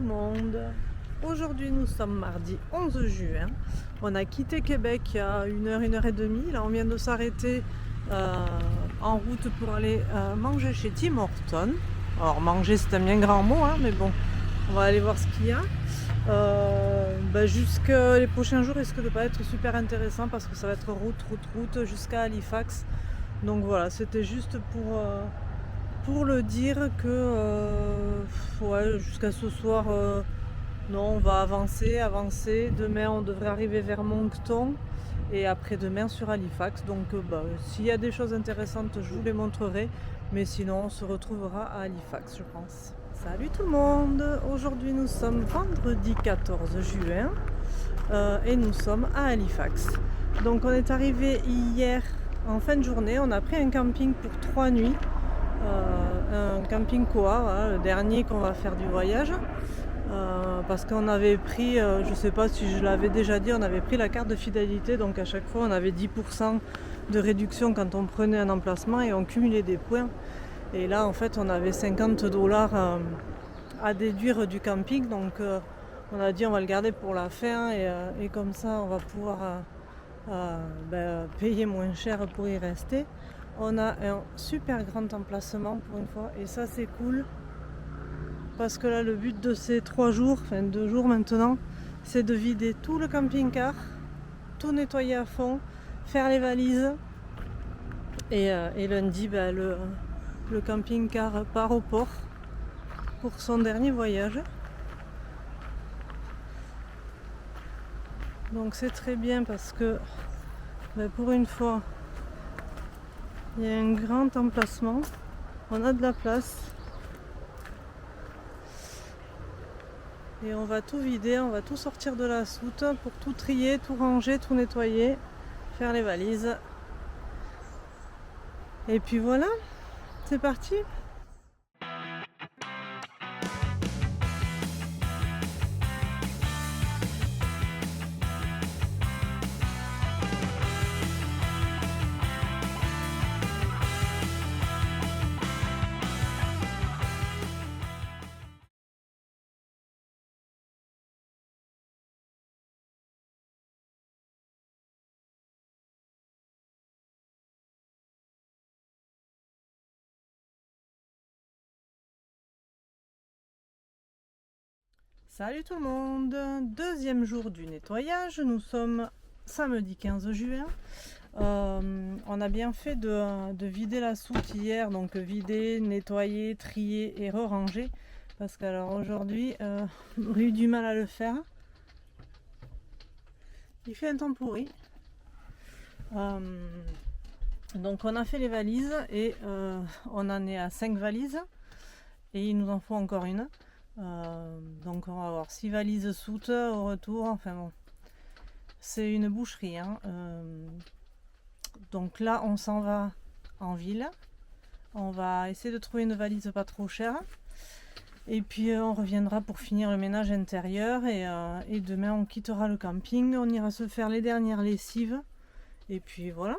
le monde. Aujourd'hui nous sommes mardi 11 juin. On a quitté Québec il y a une heure et demie. Là on vient de s'arrêter en route pour aller manger chez Tim Hortons. Alors manger c'est un bien grand mot hein, mais bon, on va aller voir ce qu'il y a. Jusqu'à les prochains jours risquent de pas être super intéressants parce que ça va être route jusqu'à Halifax. Donc voilà, c'était juste pour le dire que jusqu'à ce soir, non, on va avancer. Demain, on devrait arriver vers Moncton et après-demain sur Halifax. Donc, s'il y a des choses intéressantes, je vous les montrerai. Mais sinon, on se retrouvera à Halifax, je pense. Salut tout le monde! Aujourd'hui, nous sommes vendredi 14 juin et nous sommes à Halifax. Donc, on est arrivé hier en fin de journée. On a pris un camping pour 3 nuits. Un camping Koa, voilà, le dernier qu'on va faire du voyage. Parce qu'on avait pris, je ne sais pas si je l'avais déjà dit, on avait pris la carte de fidélité. Donc, à chaque fois, on avait 10% de réduction quand on prenait un emplacement et on cumulait des points. Et là, en fait, on avait 50$ à déduire du camping. Donc, on a dit on va le garder pour la fin et comme ça, on va pouvoir payer moins cher pour y rester. On a un super grand emplacement pour une fois et ça, c'est cool. Parce que là, le but de ces 3 jours, enfin 2 jours maintenant, c'est de vider tout le camping-car, tout nettoyer à fond, faire les valises. Et lundi, le camping-car part au port pour son dernier voyage. Donc c'est très bien parce que pour une fois, il y a un grand emplacement, on a de la place. Et on va tout vider, on va tout sortir de la soute pour tout trier, tout ranger, tout nettoyer, faire les valises. Et puis voilà, c'est parti! Salut tout le monde! Deuxième jour du nettoyage, nous sommes samedi 15 juin. On a bien fait de vider la soute hier, donc vider, nettoyer, trier et re-ranger. Parce qu'alors aujourd'hui, on a eu du mal à le faire. Il fait un temps pourri. Donc on a fait les valises et on en est à 5 valises. Et il nous en faut encore une. Donc on va avoir 6 valises soutes au retour, enfin bon, c'est une boucherie hein. Donc là on s'en va en ville, on va essayer de trouver une valise pas trop chère et puis on reviendra pour finir le ménage intérieur et demain on quittera le camping, on ira se faire les dernières lessives et puis voilà.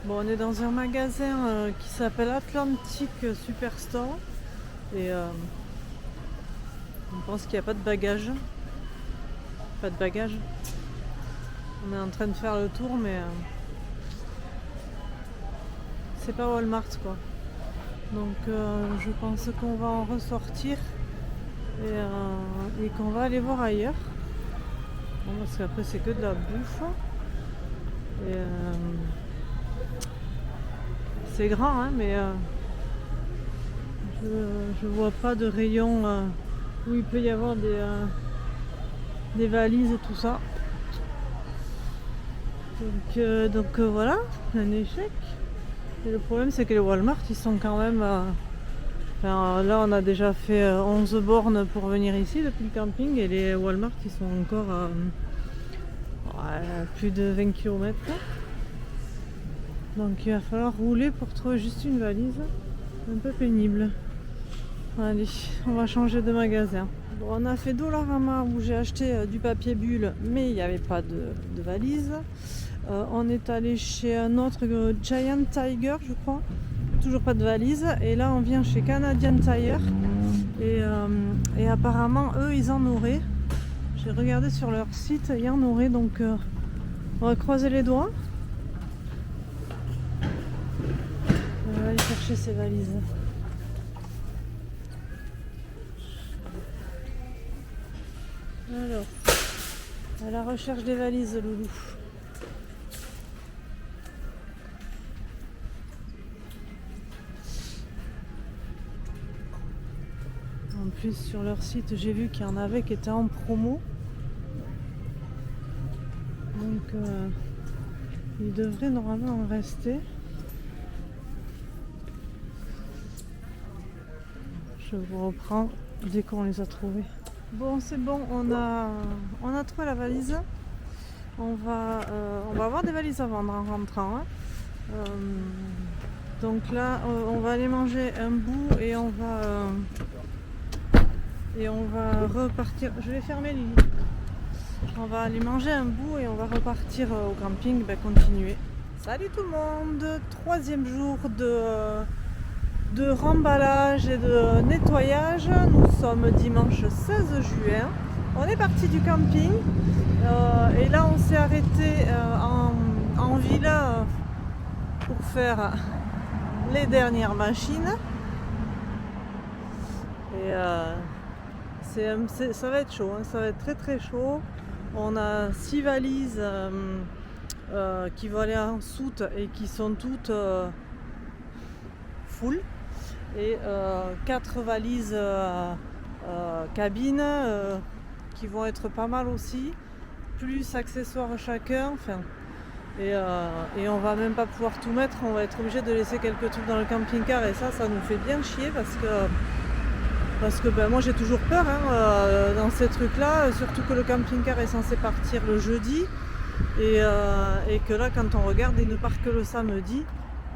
Bon, on est dans un magasin qui s'appelle Atlantic Superstore. Et on pense qu'il n'y a pas de bagages. Pas de bagages. On est en train de faire le tour, mais c'est pas Walmart quoi. Donc je pense qu'on va en ressortir et qu'on va aller voir ailleurs. Bon, parce qu'après c'est que de la bouffe. Et c'est grand, hein, mais je vois pas de rayon où il peut y avoir des valises et tout ça. Donc voilà, un échec. Et le problème c'est que les Walmart ils sont quand même là on a déjà fait 11 bornes pour venir ici depuis le camping et les Walmart ils sont encore à plus de 20 km. Donc il va falloir rouler pour trouver juste une valise. Un peu pénible. Allez, on va changer de magasin. Bon, on a fait Dollarama où j'ai acheté du papier bulle, mais il n'y avait pas de valise. On est allé chez un autre Giant Tiger, je crois. Toujours pas de valise. Et là, on vient chez Canadian Tire. Et apparemment eux ils en auraient. J'ai regardé sur leur site, il y en aurait, donc on va croiser les doigts. On va aller chercher ces valises. Alors, à la recherche des valises, Loulou. En plus, sur leur site, j'ai vu qu'il y en avait qui étaient en promo. Donc, il devrait normalement en rester. Je vous reprends dès qu'on les a trouvés. Bon, c'est bon, on a trouvé la valise. On va avoir des valises à vendre en rentrant. Hein. Donc là, on va aller manger un bout et on va repartir. Je vais fermer Lily. On va aller manger un bout et on va repartir au camping, continuer. Salut tout le monde, 3e jour de remballage et de nettoyage. Nous sommes dimanche 16 juin. On est parti du camping et là on s'est arrêté en ville pour faire les dernières machines. Et ça va être chaud, hein, ça va être très très chaud. On a 6 valises qui vont aller en soute et qui sont toutes full. Et 4 valises cabine qui vont être pas mal aussi, plus accessoires chacun. Enfin, et on va même pas pouvoir tout mettre, on va être obligé de laisser quelques trucs dans le camping-car et ça nous fait bien chier parce que moi j'ai toujours peur dans ces trucs là, surtout que le camping-car est censé partir le jeudi et que là quand on regarde il ne part que le samedi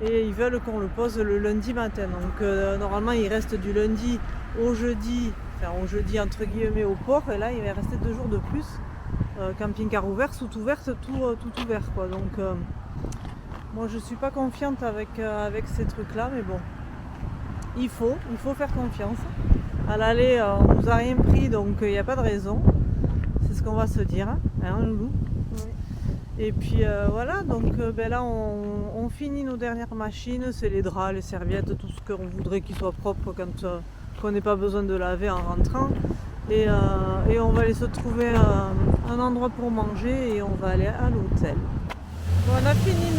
et ils veulent qu'on le pose le lundi matin, donc normalement il reste du lundi au jeudi, enfin au jeudi entre guillemets au port, et là il va rester 2 jours de plus, camping-car ouvert, soute ouverte, tout ouvert quoi. Donc moi je suis pas confiante avec ces trucs là, mais bon, il faut faire confiance. À l'aller, on nous a rien pris, donc il n'y a pas de raison. C'est ce qu'on va se dire, hein, Loulou. Oui. Et puis voilà, donc là on finit nos dernières machines, c'est les draps, les serviettes, tout ce qu'on voudrait qu'il soit propre quand qu'on n'ait pas besoin de laver en rentrant. Et on va aller se trouver un endroit pour manger et on va aller à l'hôtel. Bon, on a fini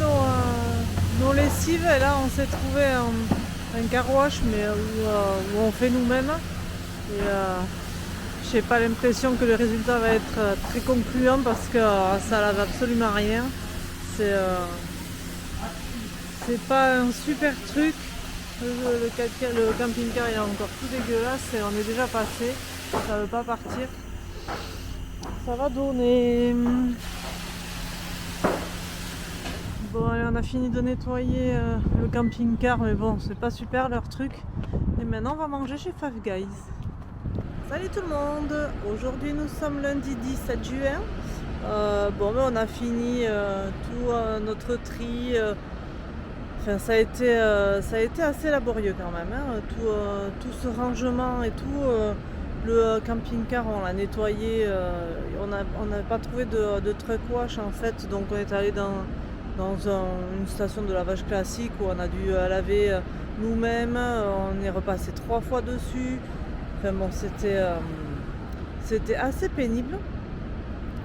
nos lessives et là on s'est trouvé un car wash, mais où on fait nous-mêmes. Et j'ai pas l'impression que le résultat va être très concluant parce que ça lave absolument rien. C'est pas un super truc. Le camping-car il est encore tout dégueulasse et on est déjà passé. Ça veut pas partir. Ça va donner. Bon, allez, on a fini de nettoyer le camping-car, mais bon, c'est pas super leur truc. Et maintenant, on va manger chez Five Guys. Salut tout le monde! Aujourd'hui, nous sommes lundi 17 juin. On a fini tout notre tri. Enfin, ça a été assez laborieux quand même. Hein. Tout ce rangement et tout. Le camping-car, on l'a nettoyé. On n'avait pas trouvé de truck wash en fait, donc on est allé dans une station de lavage classique où on a dû laver nous-mêmes. On est repassé 3 fois dessus. Enfin bon, c'était assez pénible.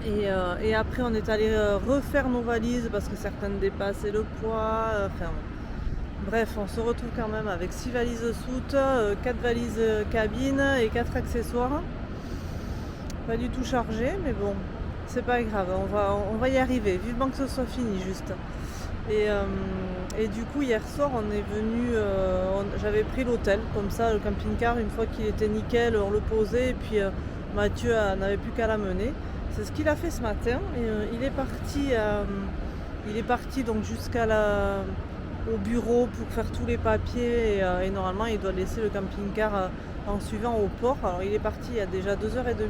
Et après on est allé refaire nos valises parce que certaines dépassaient le poids. Bref, on se retrouve quand même avec 6 valises soute, 4 valises cabine et 4 accessoires. Pas du tout chargé, mais bon, c'est pas grave, on va y arriver, vivement que ce soit fini juste. Et du coup, hier soir, on est venu, j'avais pris l'hôtel, comme ça, le camping-car, une fois qu'il était nickel, on le posait, et puis Mathieu n'avait plus qu'à l'amener. C'est ce qu'il a fait ce matin, et il est parti donc au bureau pour faire tous les papiers, et normalement, il doit laisser le camping-car en suivant au port. Alors, il est parti il y a déjà 2h30.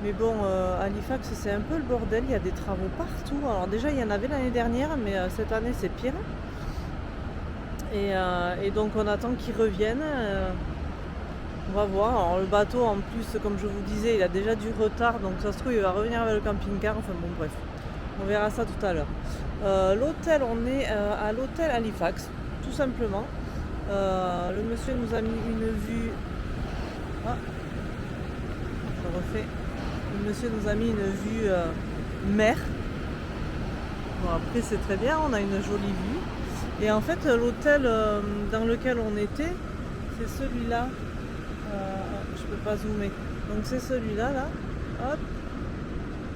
Mais bon, Halifax c'est un peu le bordel, il y a des travaux partout. Alors déjà il y en avait l'année dernière, mais cette année c'est pire. Et donc on attend qu'ils reviennent. On va voir. Alors, le bateau, en plus, comme je vous disais, il a déjà du retard, donc ça se trouve, il va revenir avec le camping-car. Enfin bon, bref, on verra ça tout à l'heure. L'hôtel, on est à l'hôtel Halifax, tout simplement. Le monsieur nous a mis une vue. Ah, je refais. Le monsieur nous a mis une vue mer. Bon, après, c'est très bien, on a une jolie vue. Et en fait, l'hôtel dans lequel on était, c'est celui-là. Je peux pas zoomer. Donc c'est celui-là, là. Hop.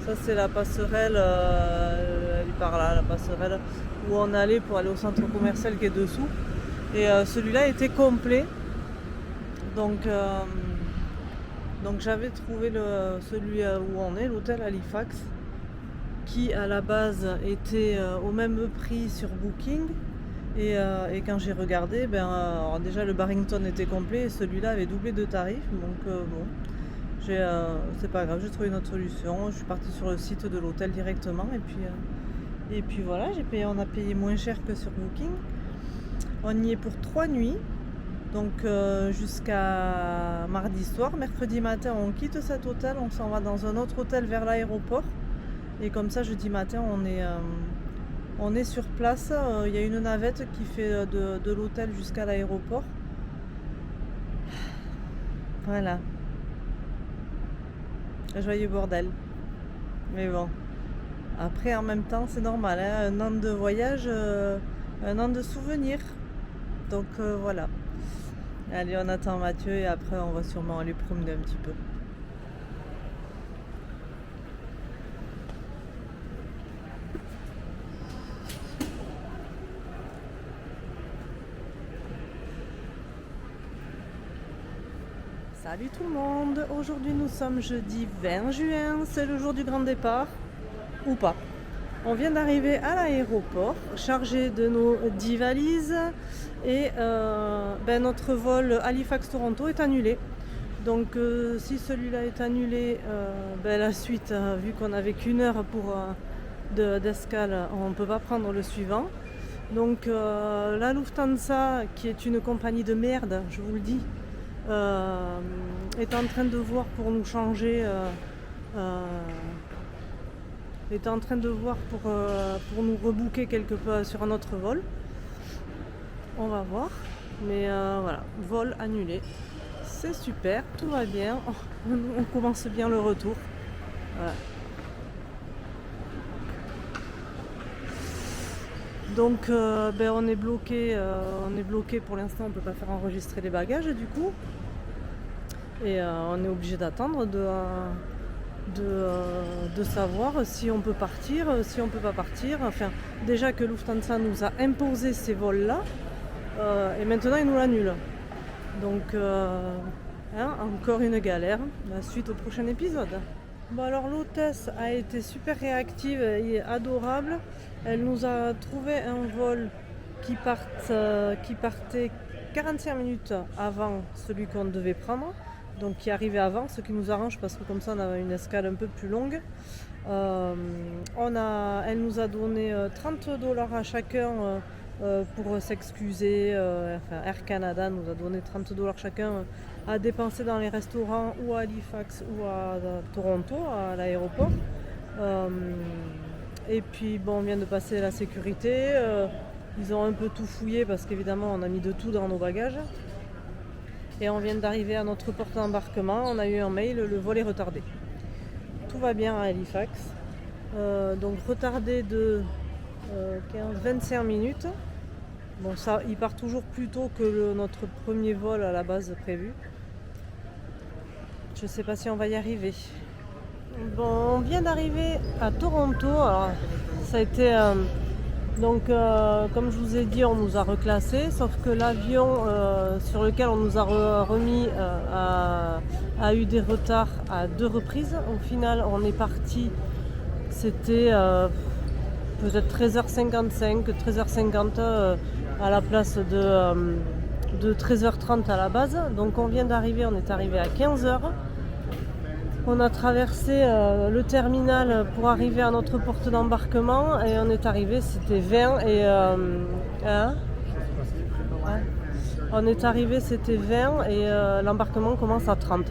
Ça c'est la passerelle, elle est par là, la passerelle où on allait pour aller au centre commercial qui est dessous. Et celui-là était complet. Donc j'avais trouvé celui où on est, l'hôtel Halifax, qui à la base était au même prix sur Booking. Et quand j'ai regardé, alors déjà le Barrington était complet et celui-là avait doublé de tarif. Donc bon, c'est pas grave, j'ai trouvé une autre solution. Je suis partie sur le site de l'hôtel directement et puis voilà, on a payé moins cher que sur Booking. On y est pour 3 nuits, donc jusqu'à mardi soir. Mercredi matin, on quitte cet hôtel, on s'en va dans un autre hôtel vers l'aéroport. Et comme ça, jeudi matin, on est sur place. Il y a une navette qui fait de l'hôtel jusqu'à l'aéroport. Voilà. Joyeux bordel. Mais bon. Après, en même temps, c'est normal. Hein, un an de voyage, un an de souvenirs. Donc voilà. Allez, on attend Mathieu et après, on va sûrement aller promener un petit peu. Salut tout le monde, aujourd'hui nous sommes jeudi 20 juin, c'est le jour du grand départ, ou pas. On vient d'arriver à l'aéroport, chargé de nos 10 valises et notre vol Halifax-Toronto est annulé. Donc si celui-là est annulé, la suite, vu qu'on n'avait qu'une heure d'escale, on ne peut pas prendre le suivant. Donc la Lufthansa, qui est une compagnie de merde, je vous le dis, est en train de voir pour nous changer, est en train de voir pour nous rebooker quelque peu sur un autre vol. On va voir, mais voilà, vol annulé, c'est super, tout va bien, on commence bien le retour. Voilà. Donc on est bloqué pour l'instant, on ne peut pas faire enregistrer les bagages du coup. Et on est obligé d'attendre de savoir si on peut partir, si on ne peut pas partir. Enfin, déjà que Lufthansa nous a imposé ces vols-là, et maintenant ils nous l'annulent. Donc encore une galère, suite au prochain épisode. Bon alors l'hôtesse a été super réactive et adorable. Elle nous a trouvé un vol qui partait 45 minutes avant celui qu'on devait prendre. Donc qui arrivait avant, ce qui nous arrange parce que comme ça on a une escale un peu plus longue. Elle nous a donné 30 $ à chacun pour s'excuser. Air Canada nous a donné 30 $ chacun à dépenser dans les restaurants ou à Halifax ou à Toronto, à l'aéroport. Et puis on vient de passer la sécurité. Ils ont un peu tout fouillé parce qu'évidemment on a mis de tout dans nos bagages. Et on vient d'arriver à notre porte d'embarquement, on a eu un mail, le vol est retardé. Tout va bien à Halifax. Donc retardé de 25 minutes. Bon ça, il part toujours plus tôt que notre premier vol à la base prévu. Je ne sais pas si on va y arriver. Bon, on vient d'arriver à Toronto. Alors, ça a été... comme je vous ai dit, on nous a reclassés, sauf que l'avion sur lequel on nous a remis a eu des retards à 2 reprises. Au final, on est parti, c'était peut-être 13h55, 13h50 à la place de 13h30 à la base. Donc on vient d'arriver, on est arrivé à 15h. On a traversé le terminal pour arriver à notre porte d'embarquement et on est arrivé, c'était 20 et On est arrivé, c'était 20 et l'embarquement commence à 30.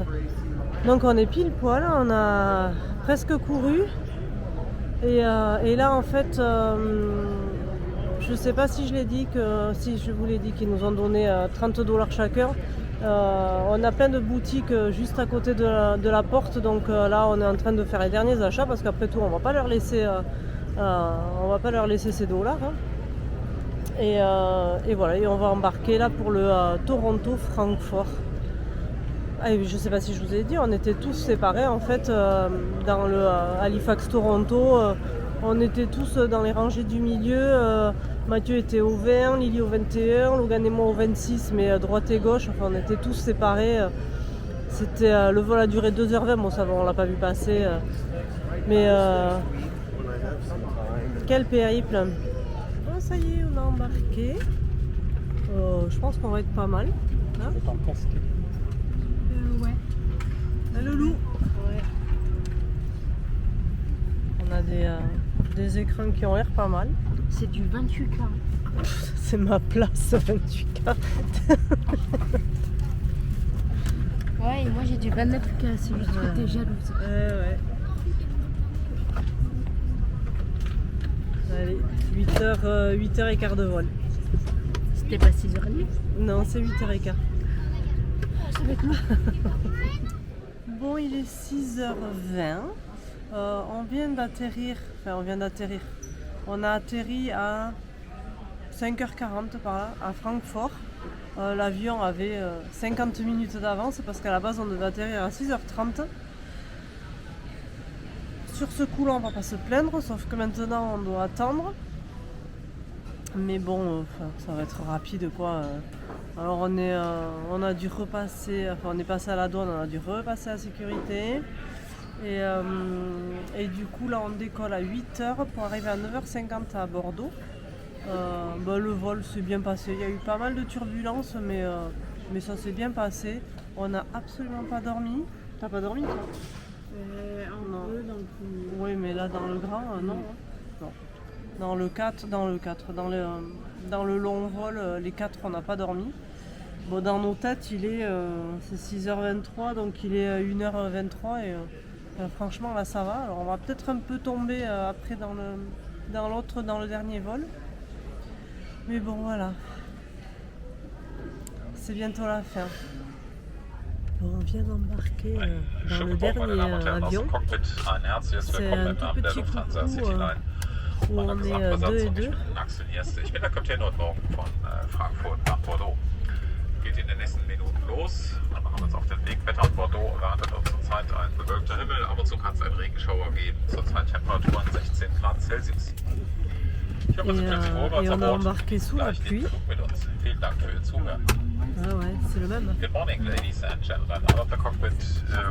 Donc on est pile poil, on a presque couru. Et là en fait, je sais pas si je l'ai dit, si je vous l'ai dit qu'ils nous ont donné 30 $ chacun. On a plein de boutiques juste à côté de la porte, donc là on est en train de faire les derniers achats parce qu'après tout on va pas leur laisser ces dollars. Hein. Et voilà, et on va embarquer là pour le Toronto-Francfort. Ah, je sais pas si je vous ai dit, on était tous séparés en fait dans le Halifax-Toronto. On était tous dans les rangées du milieu. Mathieu était au 20, Lily au 21, Logan et moi au 26, mais droite et gauche. Enfin, on était tous séparés. C'était le vol a duré 2h20. Bon, ça va, on l'a pas vu passer. Mais quel périple! Oh, ça y est, on a embarqué. Je pense qu'on va être pas mal. Hein? Ouais. Ah, le loup. Ouais. On a des écrans qui ont l'air pas mal. C'est du 28K. C'est ma place, 28K. Ouais, et moi j'ai du 29K, c'est juste que t'es jalouse. Ouais. Allez, 8h15 de vol. C'était pas 6h30? Non, c'est 8h15. C'est avec moi. Bon, il est 6h20. On vient d'atterrir. On a atterri à 5h40 par là, à Francfort. L'avion avait 50 minutes d'avance parce qu'à la base on devait atterrir à 6h30. Sur ce coup-là, on va pas se plaindre, sauf que maintenant on doit attendre. Mais bon, ça va être rapide quoi. Alors on a dû repasser, on est passé à la douane, on a dû repasser à la sécurité. Et du coup là on décolle à 8h pour arriver à 9h50 à Bordeaux. Le vol s'est bien passé, il y a eu pas mal de turbulences mais ça s'est bien passé. On n'a absolument pas dormi. T'as pas dormi toi? En deux, donc. Oui mais là dans le grand, non. Non. Dans le 4, dans le long vol, les 4 on n'a pas dormi. Bon, dans nos têtes c'est 6h23 donc il est 1h23 et franchement là ça va. Alors on va peut-être un peu tomber après dans le dernier vol. Mais bon voilà. C'est bientôt la fin. On vient d'embarquer dans le dernier avion. C'est un tout petit coucou où on est 2 et 2. Axel Erste. Ich bin der Kapitän heute Morgen von Frankfurt nach Bordeaux. Geht in den nächsten Minuten los. Wir machen uns auf den Weg. Wetter in Bordeaux erwartet uns zurzeit ein bewölkter Himmel. Ab und zu kann es einen Regenschauer geben. Zurzeit Temperaturen 16 Grad Celsius. Ich hoffe, Sie fühlen sich wohl bei uns an Bord. Vielleicht den Flug mit uns. Vielen Dank für Ihr Zuhören. Ah ouais, c'est le même. Good morning, ladies and gentlemen. Out of the cockpit,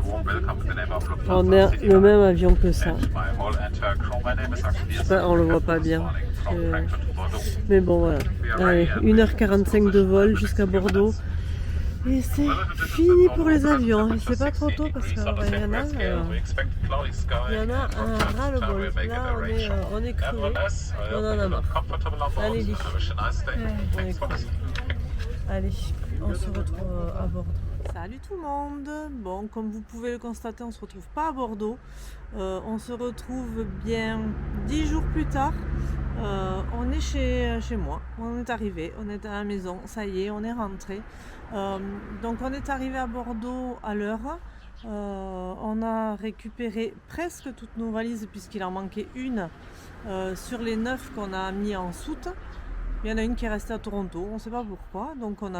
warm welcome in the name of Lufthansa. On a le même avion que ça. And my whole entire crew. My name is Axel Erste. On le voit pas bien. From Frankfurt to Bordeaux. Mais bon voilà. Allez, 1h45 de vol jusqu'à Bordeaux. Et c'est fini pour les avions. Et c'est pas trop tôt parce qu'il y en a un ras-le-bol. Là on est crevé. On en a marre. Allez, Lee. On est crevé. Allez, on se retrouve à Bordeaux. Salut tout le monde. Bon, comme vous pouvez le constater, on se retrouve pas à Bordeaux. On se retrouve bien 10 jours plus tard. On est chez moi. On est arrivé, on est à la maison. Ça y est, on est rentré. Donc on est arrivé à Bordeaux à l'heure. On a récupéré presque toutes nos valises puisqu'il en manquait une sur les 9 qu'on a mis en soute. Il y en a une qui est restée à Toronto, on ne sait pas pourquoi. Donc on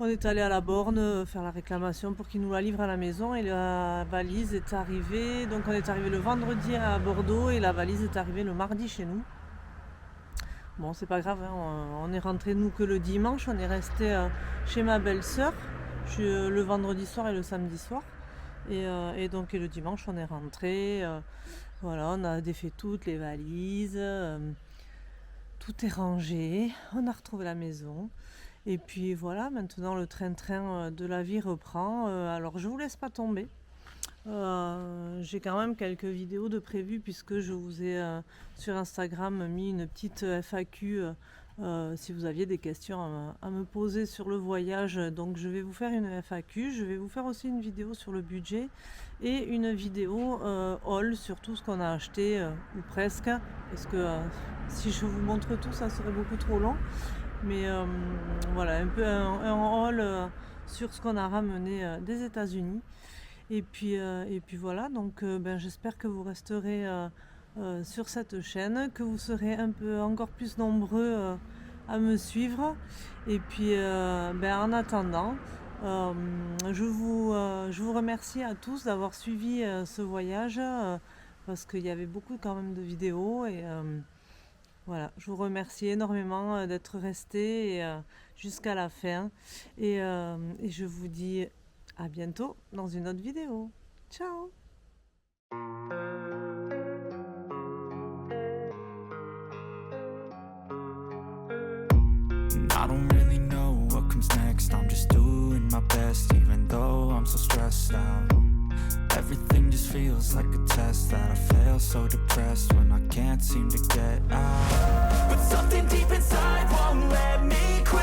est allé à la borne faire la réclamation pour qu'ils nous la livrent à la maison et la valise est arrivée. Donc on est arrivé le vendredi à Bordeaux et la valise est arrivée le mardi chez nous. Bon, c'est pas grave, hein, on est rentré nous que le dimanche, on est resté chez ma belle-sœur le vendredi soir et le samedi soir. Et donc le dimanche on est rentré. Voilà, on a défait toutes les valises. Tout est rangé, on a retrouvé la maison et puis voilà, maintenant le train-train de la vie reprend. Alors je vous laisse pas tomber, j'ai quand même quelques vidéos de prévues puisque je vous ai sur Instagram mis une petite FAQ si vous aviez des questions à me poser sur le voyage. Donc je vais vous faire une FAQ, je vais vous faire aussi une vidéo sur le budget et une vidéo haul sur tout ce qu'on a acheté, ou presque, parce que si je vous montre tout, ça serait beaucoup trop long. Mais voilà, un peu un haul sur ce qu'on a ramené des États-Unis. Et puis voilà, donc j'espère que vous resterez sur cette chaîne, que vous serez un peu encore plus nombreux à me suivre. Et puis en attendant, je vous remercie à tous d'avoir suivi ce voyage, parce qu'il y avait beaucoup quand même de vidéos. Et voilà, je vous remercie énormément d'être restés jusqu'à la fin. Et je vous dis à bientôt dans une autre vidéo. Ciao! I don't really know what comes next. I'm just doing my best, even though I'm so stressed out. Everything just feels like a test that I fail, so depressed when I can't seem to get out. But something deep inside won't let me quit.